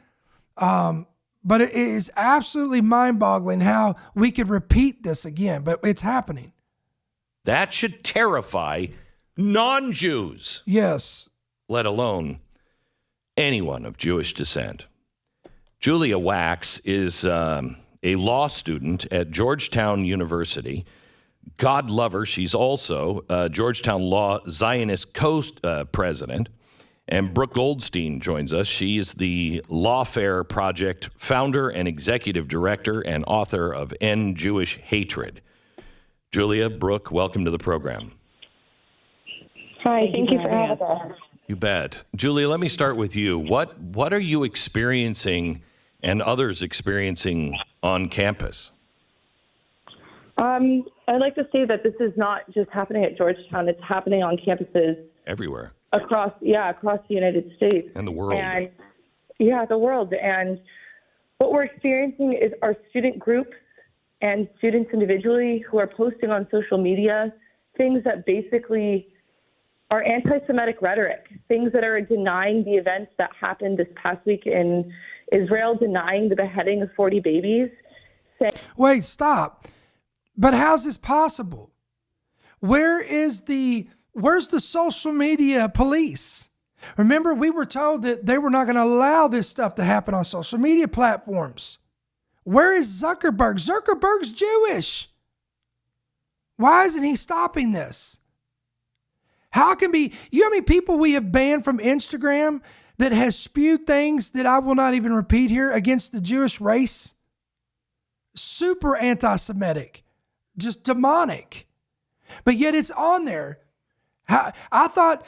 but it is absolutely mind-boggling how we could repeat this again, but it's happening. That should terrify non-Jews. Yes. Let alone anyone of Jewish descent. Julia Wax is a law student at Georgetown University. God love her. She's also Georgetown Law Zionist co-president. And Brooke Goldstein joins us. She is the Lawfare Project founder and executive director and author of End Jewish Hatred. Julia, Brooke, welcome to the program. Hi, thank you for having us. You bet. Julia, let me start with you. What are you experiencing and others experiencing on campus? I'd like to say that this is not just happening at Georgetown. It's happening on campuses everywhere. Across the United States. And the world. And the world. And what we're experiencing is our student groups and students individually who are posting on social media things that basically are anti-Semitic rhetoric, things that are denying the events that happened this past week in Israel, denying the beheading of 40 babies. Wait, stop. But how's this possible? Where's the social media police? Remember, we were told that they were not going to allow this stuff to happen on social media platforms. Where is Zuckerberg? Zuckerberg's Jewish. Why isn't he stopping this? How can be, you know how many people we have banned from Instagram that has spewed things that I will not even repeat here against the Jewish race? Super anti-Semitic, just demonic. But yet it's on there. I thought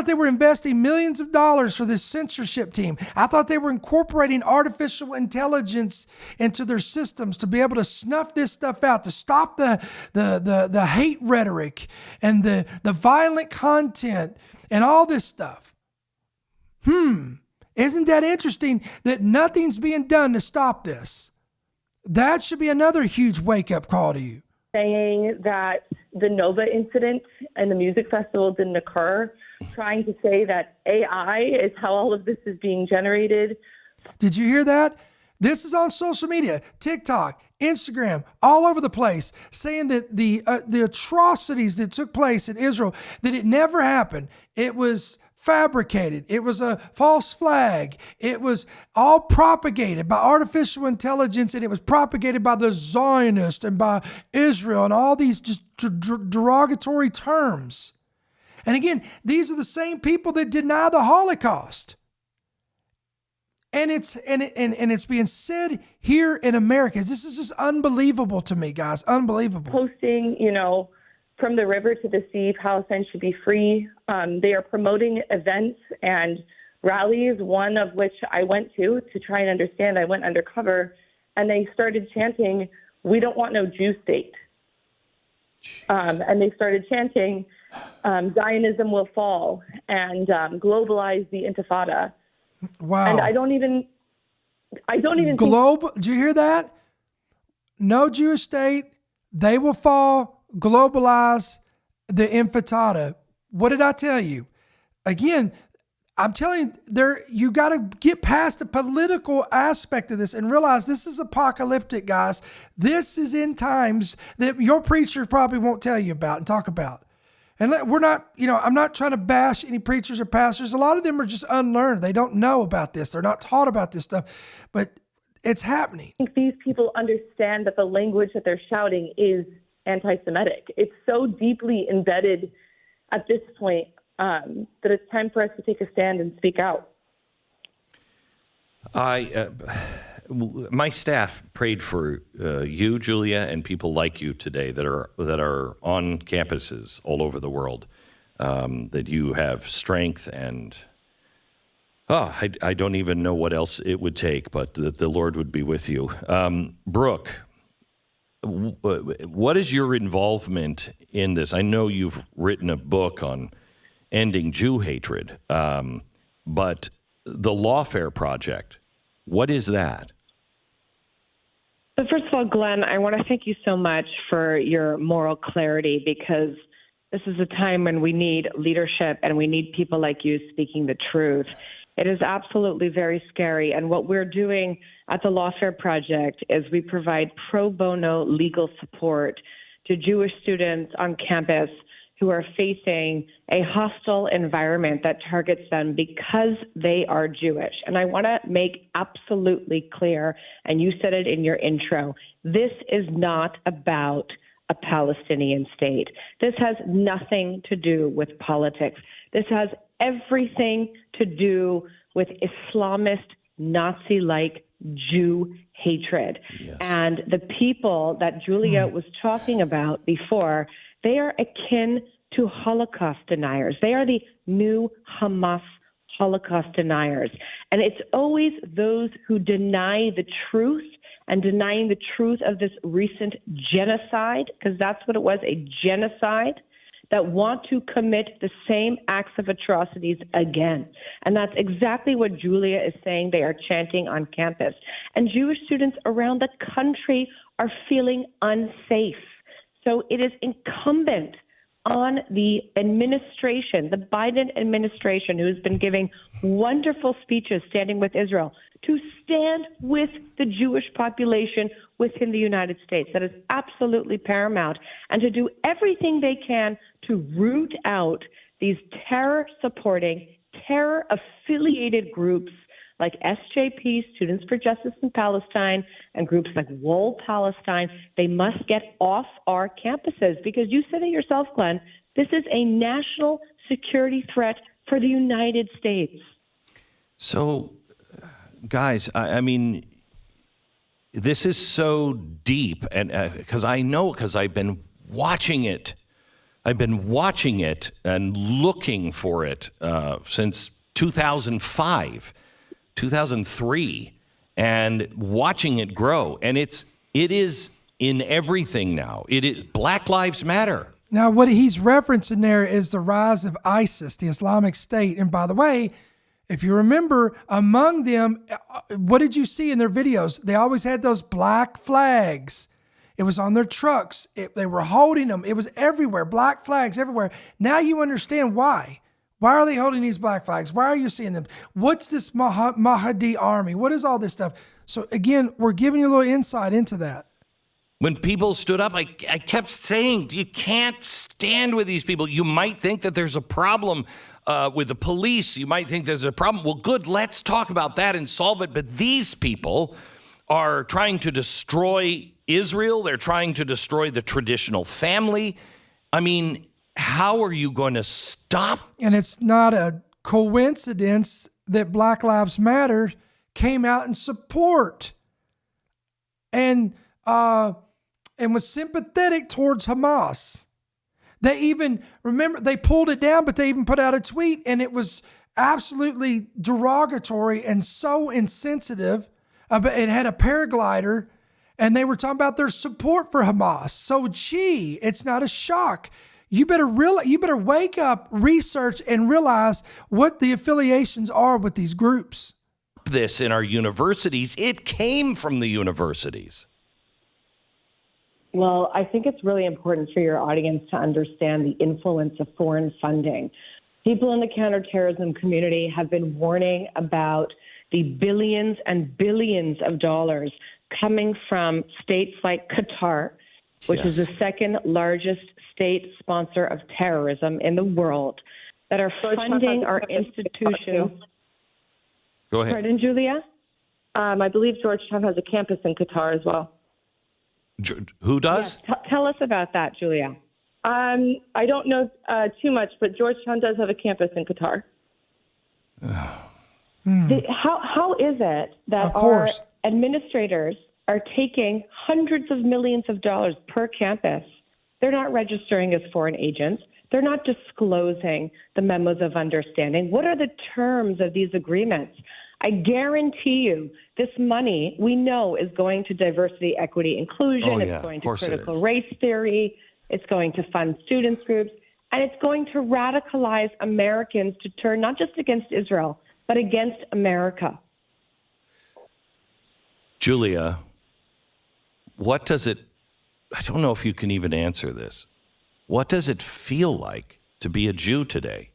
they were investing millions of dollars for this censorship team. I thought they were incorporating artificial intelligence into their systems to be able to snuff this stuff out, to stop the hate rhetoric and the violent content and all this stuff. Isn't that interesting that nothing's being done to stop this? That should be another huge wake-up call to you. Saying that the Nova incident and the music festival didn't occur, trying to say that AI is how all of this is being generated. Did you hear that? This is on social media, TikTok, Instagram, all over the place, saying that the atrocities that took place in Israel, that it never happened. It was fabricated. It was a false flag. It was all propagated by artificial intelligence, and it was propagated by the Zionists and by Israel and all these just derogatory terms. And again, these are the same people that deny the Holocaust. And it's being said here in America. This is just unbelievable to me, guys. Unbelievable. Posting, from the river to the sea, Palestine should be free. They are promoting events and rallies, one of which I went to try and understand. I went undercover, and they started chanting, "We don't want no Jew state." And they started chanting, "Zionism will fall," and globalize the Intifada. Wow. And I don't even think Did you hear that? No Jewish state, they will fall, globalize the Intifada. What did I tell you? Again, I'm telling you, you got to get past the political aspect of this and realize this is apocalyptic, guys. This is in times that your preacher probably won't tell you about and talk about. And we're not, I'm not trying to bash any preachers or pastors. A lot of them are just unlearned. They don't know about this. They're not taught about this stuff, but it's happening. I think these people understand that the language that they're shouting is anti-Semitic. It's so deeply embedded at this point that it's time for us to take a stand and speak out. My staff prayed for you, Julia, and people like you today that are on campuses all over the world. That you have strength and I don't even know what else it would take, but that the Lord would be with you. Brooke, what is your involvement in this? I know you've written a book on ending Jew hatred, but the Lawfare Project, what is that? So first of all, Glenn, I want to thank you so much for your moral clarity, because this is a time when we need leadership and we need people like you speaking the truth. It is absolutely very scary. And what we're doing at the Lawfare Project is we provide pro bono legal support to Jewish students on campus who are facing a hostile environment that targets them because they are Jewish. And I want to make absolutely clear, and you said it in your intro, this is not about a Palestinian state. This has nothing to do with politics. This has everything to do with Islamist, Nazi-like Jew hatred. Yes. And the people that Julia was talking about before, they are akin to Holocaust deniers. They are the new Hamas Holocaust deniers. And it's always those who deny the truth and denying the truth of this recent genocide, because that's what it was, a genocide, that want to commit the same acts of atrocities again. And that's exactly what Julia is saying they are chanting on campus. And Jewish students around the country are feeling unsafe. So it is incumbent on the administration, the Biden administration, who has been giving wonderful speeches standing with Israel, to stand with the Jewish population within the United States. That is absolutely paramount. And to do everything they can to root out these terror-supporting, terror-affiliated groups like SJP, Students for Justice in Palestine, and groups like Wall Palestine. They must get off our campuses, because you said it yourself, Glenn, this is a national security threat for the United States. So, guys, I mean, this is so deep, and because I've been watching it. I've been watching it and looking for it since 2005. 2003, and watching it grow. And it is in everything now. It is Black Lives Matter. Now, what he's referencing there is the rise of ISIS, the Islamic State. And by the way, if you remember, among them, what did you see in their videos? They always had those black flags. It was on their trucks. They were holding them. It was everywhere, black flags everywhere. Now you understand why. Why are they holding these black flags? Why are you seeing them? What's this Mahdi army? What is all this stuff? So again, we're giving you a little insight into that. When people stood up, I kept saying, you can't stand with these people. You might think that there's a problem with the police. You might think there's a problem. Well, good, let's talk about that and solve it. But these people are trying to destroy Israel. They're trying to destroy the traditional family. I mean, how are you going to stop? And it's not a coincidence that Black Lives Matter came out in support and was sympathetic towards Hamas. They even, remember, they pulled it down, but they even put out a tweet, and it was absolutely derogatory and so insensitive. It had a paraglider, and they were talking about their support for Hamas. So, gee, it's not a shock. You better wake up, research, and realize what the affiliations are with these groups. This in our universities, it came from the universities. Well, I think it's really important for your audience to understand the influence of foreign funding. People in the counterterrorism community have been warning about the billions and billions of dollars coming from states like Qatar, which is the second largest state sponsor of terrorism in the world, that are funding our institutions. Go ahead. Pardon, Julia? I believe Georgetown has a campus in Qatar as well. Who does? Yes. Tell us about that, Julia. I don't know too much, but Georgetown does have a campus in Qatar. How is it that our administrators are taking hundreds of millions of dollars per campus? They're not registering as foreign agents. They're not disclosing the memos of understanding. What are the terms of these agreements? I guarantee you this money we know is going to diversity, equity, inclusion. It's going to critical race theory. It's going to fund students groups. And it's going to radicalize Americans to turn not just against Israel, but against America. Julia, what does it, I don't know if you can even answer this. What does it feel like to be a Jew today?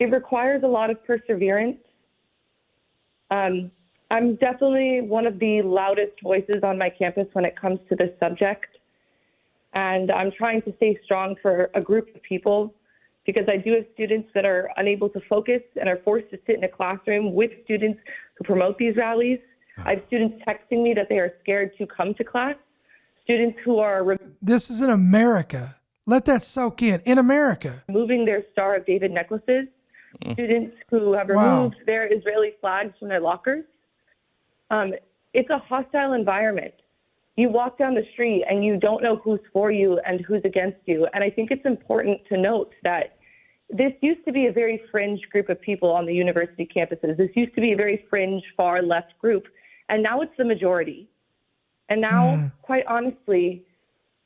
It requires a lot of perseverance. I'm definitely one of the loudest voices on my campus when it comes to this subject. And I'm trying to stay strong for a group of people because I do have students that are unable to focus and are forced to sit in a classroom with students who promote these rallies. I have students texting me that they are scared to come to class. Students who are... This is in America. Let that soak in America. Removing their Star of David necklaces. Students who have removed their Israeli flags from their lockers. It's a hostile environment. You walk down the street and you don't know who's for you and who's against you. And I think it's important to note that this used to be a very fringe group of people on the university campuses. This used to be a very fringe, far left group. And now it's the majority. And now, quite honestly,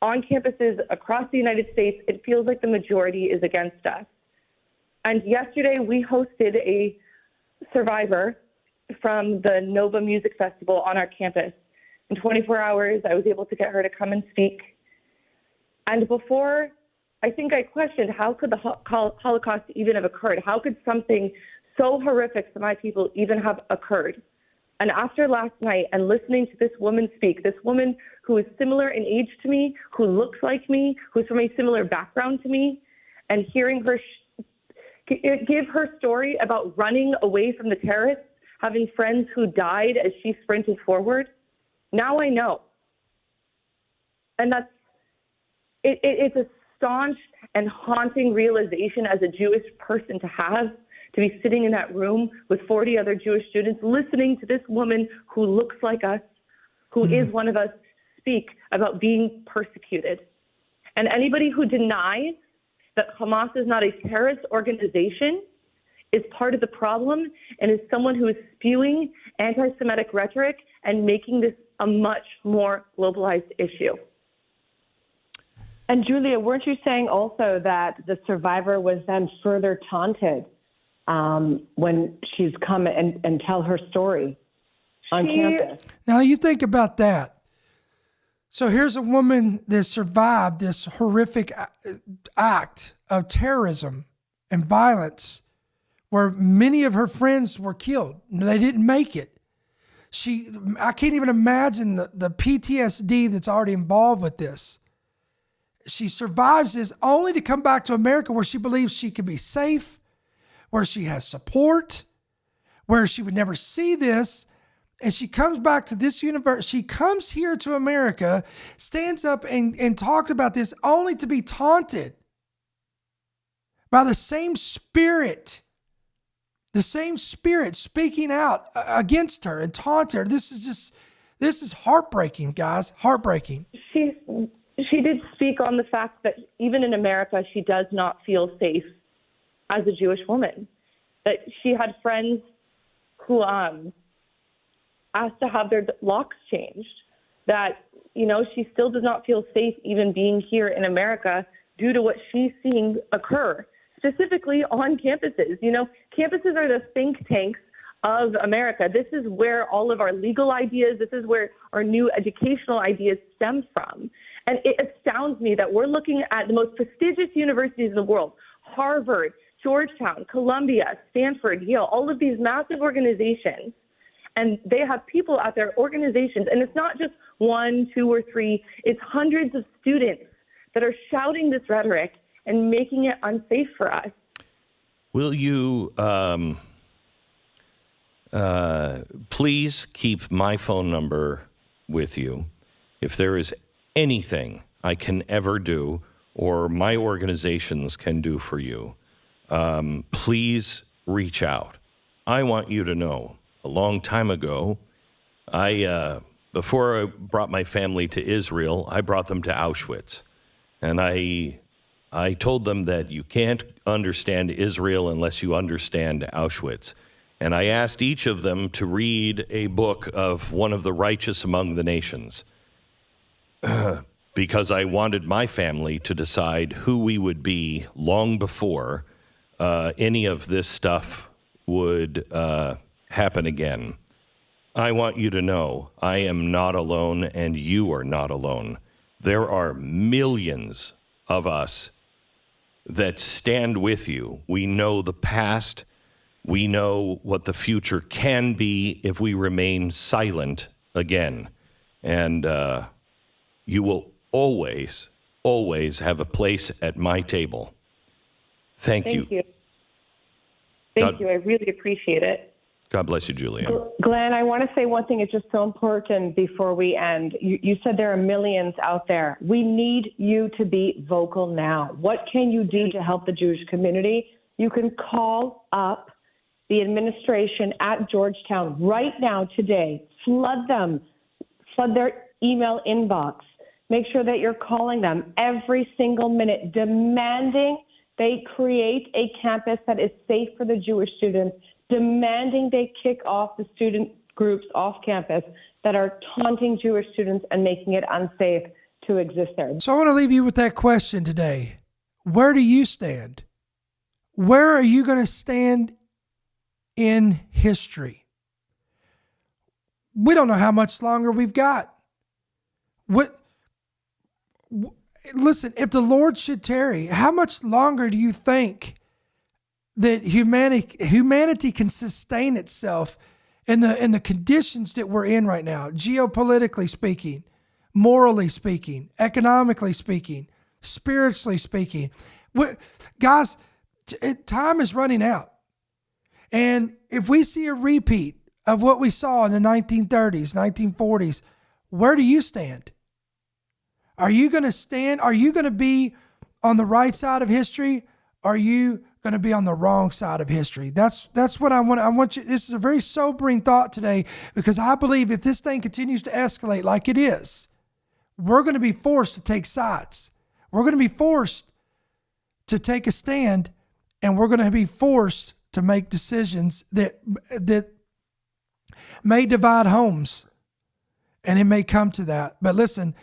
on campuses across the United States, it feels like the majority is against us. And yesterday we hosted a survivor from the Nova Music Festival on our campus. In 24 hours, I was able to get her to come and speak. And before, I think I questioned, how could the Holocaust even have occurred? How could something so horrific to my people even have occurred? And after last night and listening to this woman speak, this woman who is similar in age to me, who looks like me, who's from a similar background to me, and hearing her give her story about running away from the terrorists, having friends who died as she sprinted forward, now I know. And it's a staunch and haunting realization as a Jewish person to have, to be sitting in that room with 40 other Jewish students, listening to this woman who looks like us, who is one of us, speak about being persecuted. And anybody who denies that Hamas is not a terrorist organization is part of the problem and is someone who is spewing anti-Semitic rhetoric and making this a much more globalized issue. And Julia, weren't you saying also that the survivor was then further taunted when she's come and tell her story on campus? Now you think about that. So here's a woman that survived this horrific act of terrorism and violence where many of her friends were killed. They didn't make it. I can't even imagine the PTSD that's already involved with this. She survives this only to come back to America where she believes she can be safe, where she has support, where she would never see this. And she comes back to this universe. She comes here to America, stands up and talks about this only to be taunted by the same spirit speaking out against her and taunt her. This is heartbreaking, guys. Heartbreaking. She did speak speak on the fact that even in America, she does not feel safe as a Jewish woman. That she had friends who asked to have their locks changed. That, she still does not feel safe even being here in America due to what she's seeing occur, specifically on campuses. Campuses are the think tanks of America. This is where all of our legal ideas, this is where our new educational ideas stem from. And it astounds me that we're looking at the most prestigious universities in the world, Harvard, Georgetown, Columbia, Stanford, Yale, all of these massive organizations. And they have people at their organizations, and it's not just 1, 2, or 3, it's hundreds of students that are shouting this rhetoric and making it unsafe for us. Will you please keep my phone number with you? If there is anything I can ever do or my organizations can do for you, please reach out. I want you to know, a long time ago, before I brought my family to Israel, I brought them to Auschwitz. And I told them that you can't understand Israel unless you understand Auschwitz. And I asked each of them to read a book of one of the righteous among the nations because I wanted my family to decide who we would be long before any of this stuff would happen again. I want you to know I am not alone and you are not alone. There are millions of us that stand with you. We know the past. We know what the future can be if we remain silent again. And you will always, always have a place at my table. Thank you. Thank you. I really appreciate it. God bless you, Julia. Glenn, I want to say one thing. It's just so important before we end. You said there are millions out there. We need you to be vocal now. What can you do to help the Jewish community? You can call up the administration at Georgetown right now today. Flood them. Flood their email inbox. Make sure that you're calling them every single minute, demanding they create a campus that is safe for the Jewish students, demanding they kick off the student groups off campus that are taunting Jewish students and making it unsafe to exist there. So I want to leave you with that question today. Where do you stand? Where are you going to stand in history? We don't know how much longer we've got. Listen, if the Lord should tarry, how much longer do you think that humanity can sustain itself in the conditions that we're in right now, geopolitically speaking, morally speaking, economically speaking, spiritually speaking? Guys, time is running out. And if we see a repeat of what we saw in the 1930s, 1940s, where do you stand? Are you going to stand? Are you going to be on the right side of history? Are you going to be on the wrong side of history? That's what I want. I want you. This is a very sobering thought today, because I believe if this thing continues to escalate like it is, we're going to be forced to take sides. We're going to be forced to take a stand, and we're going to be forced to make decisions that may divide homes, and it may come to that. But listen,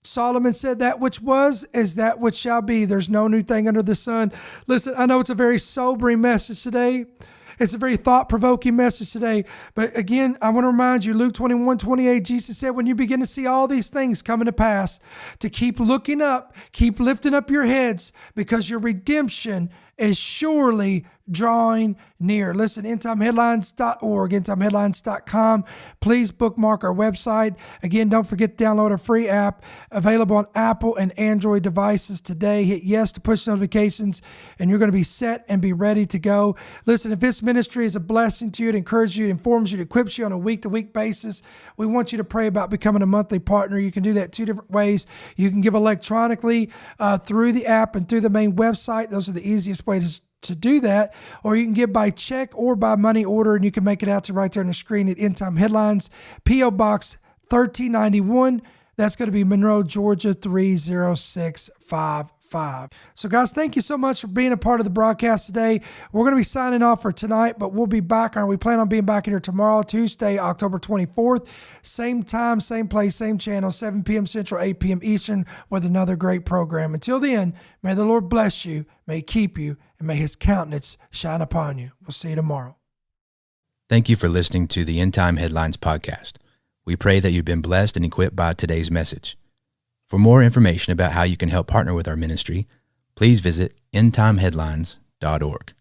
Solomon said that which was is that which shall be. There's no new thing under the sun. Listen, I know it's a very sobering message today. It's a very thought-provoking message today. But again, I want to remind you, Luke 21:28, Jesus said, when you begin to see all these things coming to pass, to keep looking up, keep lifting up your heads, because your redemption is surely drawing near. Listen, endtimeheadlines.org, endtimeheadlines.com. Please bookmark our website. Again, don't forget to download our free app available on Apple and Android devices today. Hit yes to push notifications, and you're going to be set and be ready to go. Listen, if this ministry is a blessing to you, it encourages you, it informs you, it equips you on a week-to-week basis, we want you to pray about becoming a monthly partner. You can do that two different ways. You can give electronically through the app and through the main website. Those are the easiest ways to do that, or you can give by check or by money order, and you can make it out to right there on the screen at End Time Headlines, P.O. Box 1391, That's going to be Monroe, Georgia 30655. So, guys, thank you so much for being a part of the broadcast today. We're going to be signing off for tonight, but we'll be back. We plan on being back here tomorrow, Tuesday, October 24th. Same time, same place, same channel, 7 p.m. Central, 8 p.m. Eastern, with another great program. Until then, may the Lord bless you, may He keep you, and may His countenance shine upon you. We'll see you tomorrow. Thank you for listening to the End Time Headlines podcast. We pray that you've been blessed and equipped by today's message. For more information about how you can help partner with our ministry, please visit endtimeheadlines.org.